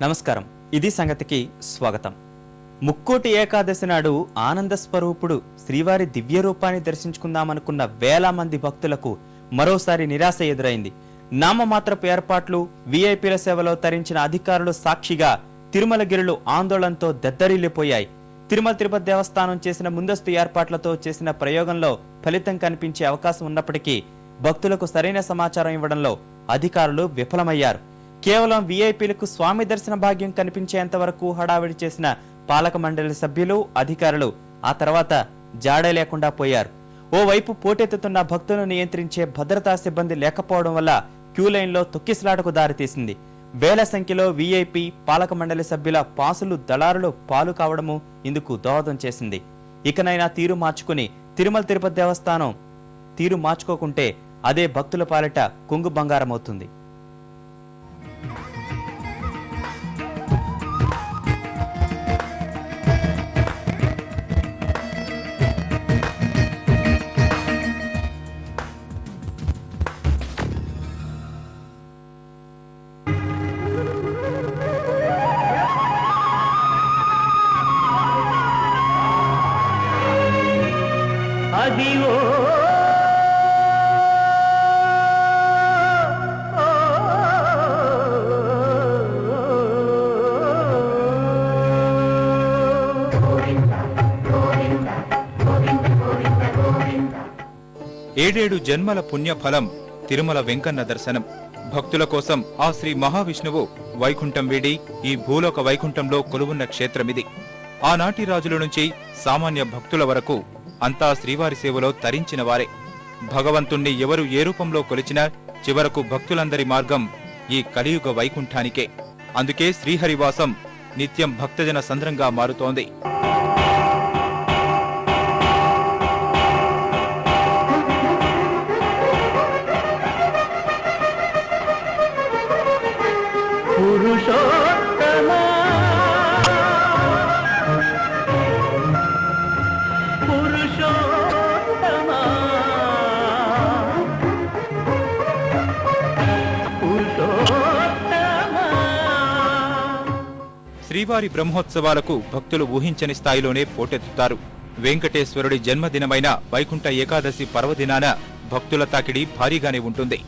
నమస్కారం, ఇది సంగతికి స్వాగతం. ముక్కోటి ఏకాదశి నాడు ఆనంద స్వరూపుడు శ్రీవారి దివ్య రూపాన్ని దర్శించుకుందామనుకున్న వేల మంది భక్తులకు మరోసారి నిరాశ ఎదురైంది. నామమాత్రపు ఏర్పాట్లు, వీఐపీల సేవలో తరించిన అధికారులు సాక్షిగా తిరుమలగిరులు ఆందోళనతో దద్దరిల్లిపోయాయి. తిరుమల తిరుపతి దేవస్థానం చేసిన ముందస్తు ఏర్పాట్లతో చేసిన ప్రయోగంలో ఫలితం కనిపించే అవకాశం ఉన్నప్పటికీ భక్తులకు సరైన సమాచారం ఇవ్వడంలో అధికారులు విఫలమయ్యారు. కేవలం వీఐపీలకు స్వామి దర్శన భాగ్యం కనిపించేంత వరకు హడావిడి చేసిన పాలక మండలి సభ్యులు, అధికారులు ఆ తర్వాత జాడే లేకుండా పోయారు. ఓవైపు పోటెత్తుతున్న భక్తులను నియంత్రించే భద్రతా సిబ్బంది లేకపోవడం వల్ల క్యూలైన్లో తొక్కిసలాటకు దారితీసింది. వేల సంఖ్యలో వీఐపీ, పాలక మండలి సభ్యుల పాసులు దళారులు పాలు కావడము ఇందుకు దోహదం చేసింది. ఇకనైనా తీరు మార్చుకుని తిరుమల తిరుపతి దేవస్థానం తీరు మార్చుకోకుంటే అదే భక్తుల పాలిట కొంగు బంగారం అవుతుంది. అదివో ఏడేడు జన్మల పుణ్యఫలం తిరుమల వెంకన్న దర్శనం. భక్తుల కోసం ఆ శ్రీ మహావిష్ణువు వైకుంఠం వీడి ఈ భూలోక వైకుంఠంలో కొలువున్న క్షేత్రమిది. ఆనాటి రాజుల నుంచి సామాన్య భక్తుల వరకు అంతా శ్రీవారి సేవలో తరించిన వారే. భగవంతుణ్ణి ఎవరు ఏ రూపంలో కొలిచినా చివరకు భక్తులందరి మార్గం ఈ కలియుగ వైకుంఠానికే. అందుకే శ్రీహరివాసం నిత్యం భక్తజన సంద్రంగా మారుతోంది. శ్రీవారి బ్రహ్మోత్సవాలకు భక్తులు ఊహించని స్థాయిలోనే పోటెత్తుతారు. వెంకటేశ్వరుడి జన్మదినమైన వైకుంఠ ఏకాదశి పర్వదినాన భక్తుల తాకిడి భారీగానే ఉంటుంది.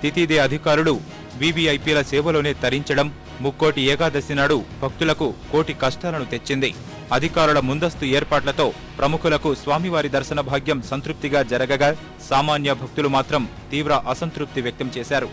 తిథిదే అధికారులు వీవీఐపీల సేవలోనే తరించడం ముక్కోటి ఏకాదశి నాడు భక్తులకు కోటి కష్టాలను తెచ్చింది. అధికారుల ముందస్తు ఏర్పాట్లతో ప్రముఖులకు స్వామివారి దర్శన భాగ్యం సంతృప్తిగా జరగగా సామాన్య భక్తులు మాత్రం తీవ్ర అసంతృప్తి వ్యక్తం చేశారు.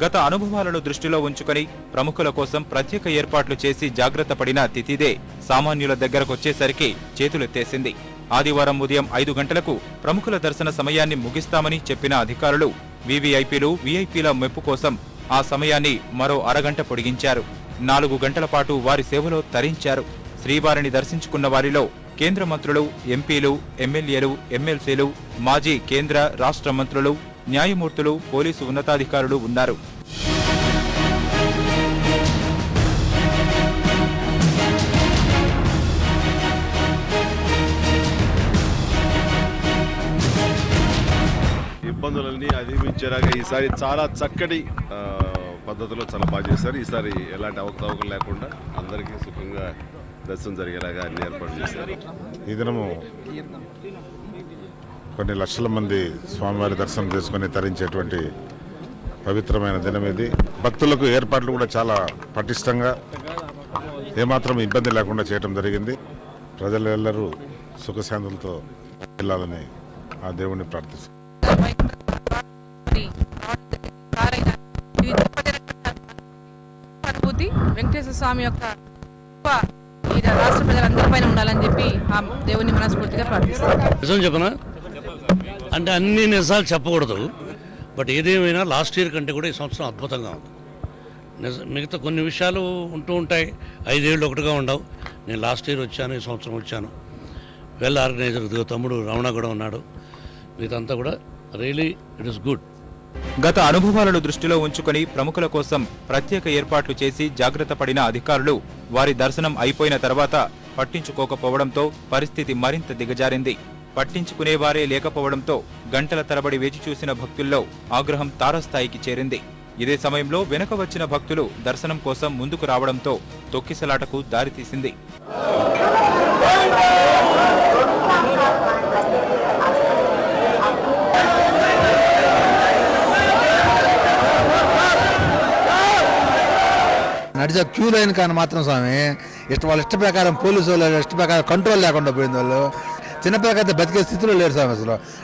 గత అనుభవాలను దృష్టిలో ఉంచుకొని ప్రముఖుల కోసం ప్రత్యేక ఏర్పాట్లు చేసి జాగ్రత్త పడిన తిథిదే సామాన్యుల దగ్గరకొచ్చేసరికి చేతులెత్తేసింది. ఆదివారం ఉదయం 5 గంటలకు ప్రముఖుల దర్శన సమయాన్ని ముగిస్తామని చెప్పిన అధికారులు వీవీఐపీలు, వీఐపీల మెప్పు కోసం ఆ సమయాన్ని మరో అరగంట పొడిగించారు. 4 గంటల పాటు వారి సేవలో తరించారు. శ్రీవారిని దర్శించుకున్న వారిలో కేంద్ర మంత్రులు, ఎంపీలు, ఎమ్మెల్యేలు, ఎమ్మెల్సీలు, మాజీ కేంద్ర, రాష్ట్ర మంత్రులు, న్యాయమూర్తులు, పోలీసు ఉన్నతాధికారులు ఉన్నారు. ఇబ్బందులన్నీ అధిగమించేలాగా ఈసారి చాలా చక్కటి పద్ధతిలో చాలా బాగా చేశారు. ఈసారి ఎలాంటి అవకతవకలు లేకుండా అందరికీ సుఖంగా దర్శనం జరిగేలాగా అన్ని ఏర్పాటు చేశారు. ఈ దినము కొన్ని లక్షల మంది స్వామివారి దర్శనం చేసుకుని తరించేటువంటి పవిత్రమైన దినం ఇది. భక్తులకు ఏర్పాట్లు కూడా చాలా పటిష్టంగా ఏమాత్రం ఇబ్బంది లేకుండా చేయడం జరిగింది. ప్రజలందరూ సుఖశాంతులతో వెళ్ళాలని ఆ దేవుణ్ణి ప్రార్థిస్తారు. వెంకటేశ్వర స్వామి యొక్క రాష్ట్ర ప్రజలందరిపైన ఉండాలని చెప్పి ఆ దేవుని మనస్ఫూర్తిగా ప్రార్థిస్తారు. నిజం చెప్పనా అంటే అన్ని నిజాలు చెప్పకూడదు, బట్ ఏదేమైనా లాస్ట్ ఇయర్ కంటే కూడా ఈ సంవత్సరం అద్భుతంగా ఉంది. మిగతా కొన్ని విషయాలు ఉంటూ ఉంటాయి, 5 ఏళ్ళు ఒకటిగా ఉండవు. నేను లాస్ట్ ఇయర్ వచ్చాను, ఈ సంవత్సరం వచ్చాను. వెల్ ఆర్గనైజర్ తమ్ముడు రమణ కూడా ఉన్నాడు. మిగతా కూడా రియలీ ఇట్ ఇస్ గుడ్. గత అనుభవాలను దృష్టిలో ఉంచుకొని ప్రముఖుల కోసం ప్రత్యేక ఏర్పాట్లు చేసి జాగ్రత్త పడిన అధికారులు వారి దర్శనం అయిపోయిన తర్వాత పట్టించుకోకపోవడంతో పరిస్థితి మరింత దిగజారింది. పట్టించుకునేవారే లేకపోవడంతో గంటల తరబడి వేచి చూసిన భక్తుల్లో ఆగ్రహం తారస్థాయికి చేరింది. ఇదే సమయంలో వెనుక వచ్చిన భక్తులు దర్శనం కోసం ముందుకు రావడంతో తొక్కిసలాటకు దారితీసింది. నడిచే క్యూ లైన్ కానీ మాత్రం స్వామి వాళ్ళ ఇష్ట ప్రకారం పోలీసు వాళ్ళు ఇష్ట ప్రకారం కంట్రోల్ లేకుండా పోయింది. వాళ్ళు చిన్నపిల్లకైతే బతికే స్థితిలో లేరు స్వామి.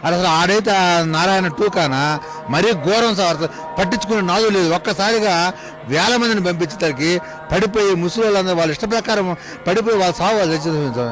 అసలు ఆడైతే నారాయణ టూకానా మరీ ఘోరం సార్, పట్టించుకునే నాదు లేదు. ఒక్కసారిగా వేల మందిని పంపించేసరికి పడిపోయి ముసలి వాళ్ళందరూ వాళ్ళ ఇష్ట ప్రకారం పడిపోయి వాళ్ళ సాగు వాళ్ళు తెచ్చేది.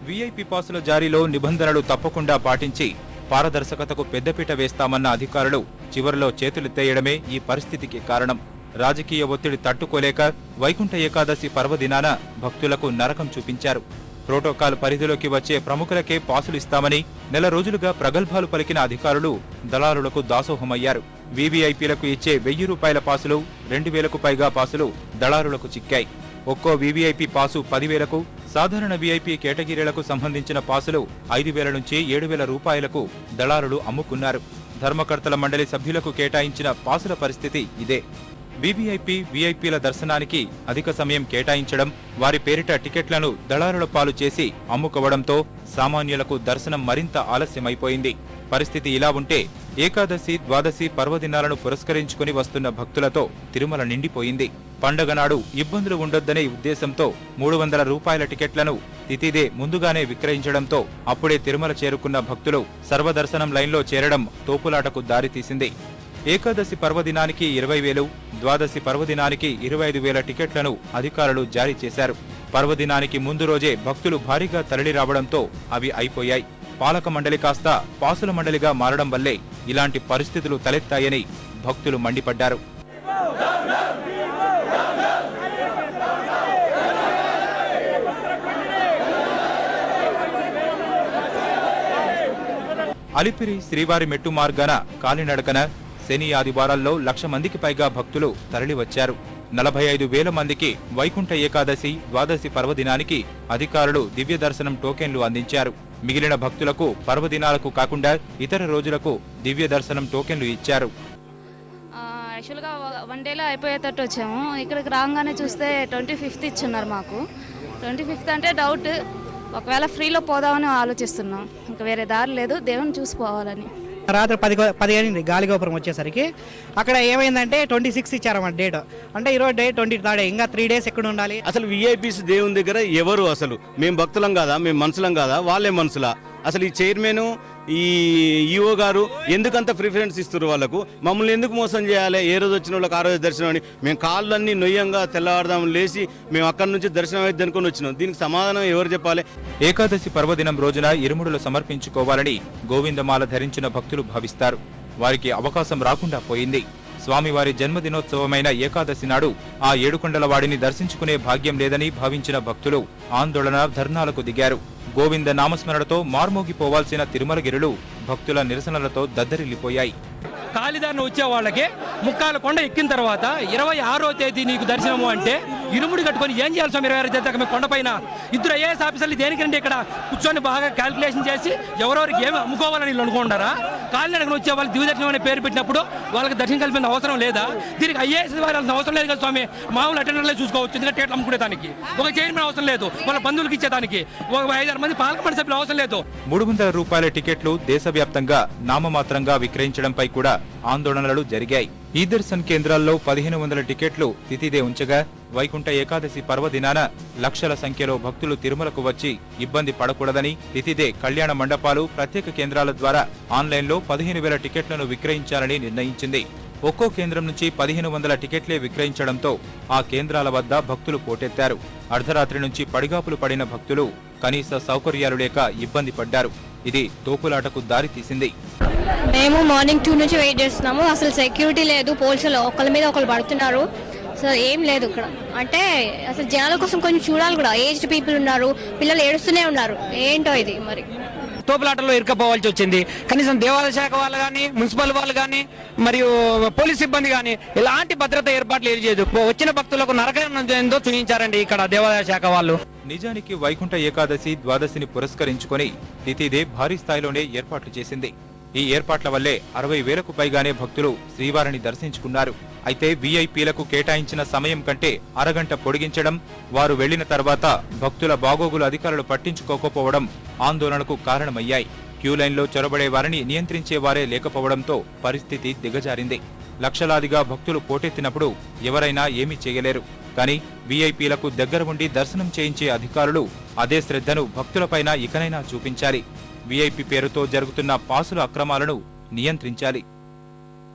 వీఐపీ పాసుల జారీలో నిబంధనలు తప్పకుండా పాటించి పారదర్శకతకు పెద్దపీట వేస్తామన్న అధికారులు చివరిలో చేతులెత్తేయడమే ఈ పరిస్థితికి కారణం. రాజకీయ ఒత్తిడి తట్టుకోలేక వైకుంఠ ఏకాదశి పర్వదినాన భక్తులకు నరకం చూపించారు. ప్రోటోకాల్ పరిధిలోకి వచ్చే ప్రముఖులకే పాసులు ఇస్తామని నెల రోజులుగా ప్రగల్భాలు పలికిన అధికారులు దళారులకు దాసోహమయ్యారు. వీవీఐపీలకు ఇచ్చే 1000 రూపాయల పాసులు, 2000కు పైగా పాసులు దళారులకు చిక్కాయి. ఒక్కో వీవీఐపీ పాసు 10,000కు, సాధారణ వీఐపీ కేటగిరీలకు సంబంధించిన పాసులు 5,000 నుంచి 7,000 రూపాయలకు దళారులు అమ్ముకున్నారు. ధర్మకర్తల మండలి సభ్యులకు కేటాయించిన పాసుల పరిస్థితి ఇదే. వీవీఐపీ, వీఐపీల దర్శనానికి అధిక సమయం కేటాయించడం, వారి పేరిట టికెట్లను దళారుల పాలు చేసి అమ్ముకోవడంతో సామాన్యులకు దర్శనం మరింత ఆలస్యమైపోయింది. పరిస్థితి ఇలా ఉంటే ఏకాదశి, ద్వాదశి పర్వదినాలను పురస్కరించుకుని వస్తున్న భక్తులతో తిరుమల నిండిపోయింది. పండగ నాడు ఇబ్బందులు ఉండొద్దనే ఉద్దేశంతో 300 రూపాయల టికెట్లను తిథిదే ముందుగానే విక్రయించడంతో అప్పుడే తిరుమల చేరుకున్న భక్తులు సర్వదర్శనం లైన్లో చేరడం తోపులాటకు దారితీసింది. ఏకాదశి పర్వదినానికి 20,000, ద్వాదశి పర్వదినానికి 25,000 టికెట్లను అధికారులు జారీ చేశారు. పర్వదినానికి ముందు రోజే భక్తులు భారీగా తరలి రావడంతో అవి అయిపోయాయి. పాలక మండలి కాస్త పాసుల మండలిగా మారడం వల్లే ఇలాంటి పరిస్థితులు తలెత్తాయని భక్తులు మండిపడ్డారు. అలిపిరి శ్రీవారి మెట్టు మార్గాన కాలినడకన శని, ఆదివారాల్లో 1,00,000 మందికి పైగా భక్తులు తరలివచ్చారు. 45,000 మందికి వైకుంఠ ఏకాదశి, ద్వాదశి పర్వదినానికి అధికారులు దివ్య దర్శనం టోకెన్లు అందించారు. మిగిలిన భక్తులకు పర్వదినాలకు కాకుండా ఇతర రోజులకు దివ్య దర్శనం టోకెన్లు ఇచ్చారు. యాక్చువల్గా 1 డేలో అయిపోయేటట్టు వచ్చాము. ఇక్కడికి రాగానే చూస్తే 25th ఇచ్చున్నారు మాకు. 25th అంటే డౌట్, ఒకవేళ ఫ్రీలో పోదామని ఆలోచిస్తున్నాం. ఇంకా వేరే దారి లేదు, దేవుని చూసిపోవాలని. రాత్రి 10 గాలిగోపురం వచ్చేసరికి అక్కడ ఏమైందంటే 26 ఇచ్చారన్నమాట డేట్. అంటే ఈరోజు డేట్ 23, ఇంకా 3 డేస్ ఎక్కడ ఉండాలి? అసలు వీఐపీస్ దేవుని దగ్గర ఎవరు? అసలు మేము భక్తులం కాదా? మేము మనుషులం కాదా? వాళ్ళే మనుషులా? అసలు ఈ చైర్మన్, ఈ ఈఓ గారు ఎందుకంత ప్రిఫరెన్స్ ఇస్తారు వాళ్ళకు? మమ్మల్ని ఎందుకు మోసం చేయాలి? ఏ రోజు వచ్చిన వాళ్ళకి ఆ రోజు దర్శనం అని మేము కాళ్ళన్నీ నొయ్యంగా తెల్లవారుదాం లేచి మేము అక్కడి నుంచి దర్శనం అయితే అనుకుని వచ్చినాం. దీనికి సమాధానం ఎవరు చెప్పాలి? ఏకాదశి పర్వదినం రోజున ఇరుముడులు సమర్పించుకోవాలని గోవిందమాల ధరించిన భక్తులు భావిస్తారు. వారికి అవకాశం రాకుండా పోయింది. స్వామివారి జన్మదినోత్సవమైన ఏకాదశి నాడు ఆ ఏడుకొండలవాడిని దర్శించుకునే భాగ్యం లేదని భావించిన భక్తులు ఆందోళన, ధర్నాలకు దిగారు. గోవింద నామస్మరణతో మార్మోగిపోవాల్సిన తిరుమలగిరులు భక్తుల నిరసనలతో దద్దరిల్లిపోయాయి. కాలిదారిని వచ్చే వాళ్ళకి ముక్కాల కొండ ఎక్కిన తర్వాత 26వ తేదీ నీకు దర్శనము అంటే ఇరుముడి కట్టుకొని ఏం చేయాలి స్వామి? 26వ తేదీ దాకా కొండపైన ఇద్దరు ఐఏఎస్ ఆఫీసర్లు దేనికంటే ఇక్కడ కూర్చొని బాగా క్యాల్కులేషన్ చేసి ఎవరెవరికి ఏమి అమ్ముకోవాలని వీళ్ళు అనుకుంటారా? కాలినడకన వచ్చే వాళ్ళు దివ్యదర్శనం అనే పేరు పెట్టినప్పుడు వాళ్ళకి దర్శనం కల్పించిన అవసరం లేదా? దీనికి ఐఏఎస్ వాళ్ళకి అవసరం లేదు కదా స్వామి. మామూలు అటెండర్లే చూసుకోవచ్చు. ఎందుకంటే టికెట్లు అమ్ముకునేదానికి ఒక చైర్మన్ అవసరం లేదు, వాళ్ళ బంధువులకు ఇచ్చేదానికి ఒక 5-6 మంది పాలక మండలి సభ్యులు అవసరం లేదు. 300 రూపాయల టికెట్లు దేశవ్యాప్తంగా నామమాత్రంగా విక్రయించడంపై కూడా ఆందోళనలు జరిగాయి. ఈ దర్శన్ కేంద్రాల్లో 1,500 టికెట్లు తిథిదే ఉంచగా వైకుంఠ ఏకాదశి పర్వదినాన లక్షల సంఖ్యలో భక్తులు తిరుమలకు వచ్చి ఇబ్బంది పడకూడదని తిథిదే కళ్యాణ మండపాలు, ప్రత్యేక కేంద్రాల ద్వారా ఆన్లైన్లో 15,000 టికెట్లను విక్రయించాలని నిర్ణయించింది. ఒక్కో కేంద్రం నుంచి 1,500 టికెట్లే విక్రయించడంతో ఆ కేంద్రాల వద్ద భక్తులు పోటెత్తారు. అర్ధరాత్రి నుంచి పడిగాపులు పడిన భక్తులు కనీస సౌకర్యాలు లేక ఇబ్బంది పడ్డారు. ఇది తోపులాటకు దారి తీసింది. మేము మార్నింగ్ 2 నుంచి వెయిట్ చేస్తున్నాము. అసలు సెక్యూరిటీ లేదు, పోలీసులు ఒకళ్ళ మీద ఒకళ్ళు పడుతున్నారు. సో ఏం లేదు ఇక్కడ. అంటే అసలు జనాల కోసం కొంచెం చూడాలి కూడా. ఏజ్డ్ పీపుల్ ఉన్నారు, పిల్లలు ఏడుస్తూనే ఉన్నారు. ఏంటో ఇది మరి. తోపులాటల్లో ఇరుకపోవాల్సి వచ్చింది. కనీసం దేవాదాయ శాఖ వాళ్ళు కానీ, మున్సిపల్ వాళ్ళు కానీ, మరియు పోలీస్ సిబ్బంది కానీ ఎలాంటి భద్రత ఏర్పాట్లు చేయలేదు. వచ్చిన భక్తులకు నరకం ఏందో చూపించారండి ఇక్కడ దేవాదాయ శాఖ వాళ్ళు. నిజానికి వైకుంఠ ఏకాదశి ద్వాదశిని పురస్కరించుకొని తితిదే భారీ స్థాయిలోనే ఏర్పాట్లు చేసింది. ఈ ఏర్పాట్ల వల్లే 60,000కు పైగానే భక్తులు శ్రీవారిని దర్శించుకున్నారు. అయితే వీఐపీలకు కేటాయించిన సమయం కంటే అరగంట పొడిగించడం, వారు వెళ్లిన తర్వాత భక్తుల బాగోగులు అధికారులు పట్టించుకోకపోవడం ఆందోళనకు కారణమయ్యాయి. క్యూలైన్లో చొరబడే వారిని నియంత్రించే వారే లేకపోవడంతో పరిస్థితి దిగజారింది. లక్షలాదిగా భక్తులు పోటెత్తినప్పుడు ఎవరైనా ఏమీ చేయలేరు. కానీ వీఐపీలకు దగ్గర ఉండి దర్శనం చేయించే అధికారులు అదే శ్రద్ధను భక్తులపైన ఇకనైనా చూపించాలి. వీఐపీ పేరుతో జరుగుతున్న పాసుల అక్రమాలను నియంత్రించాలి.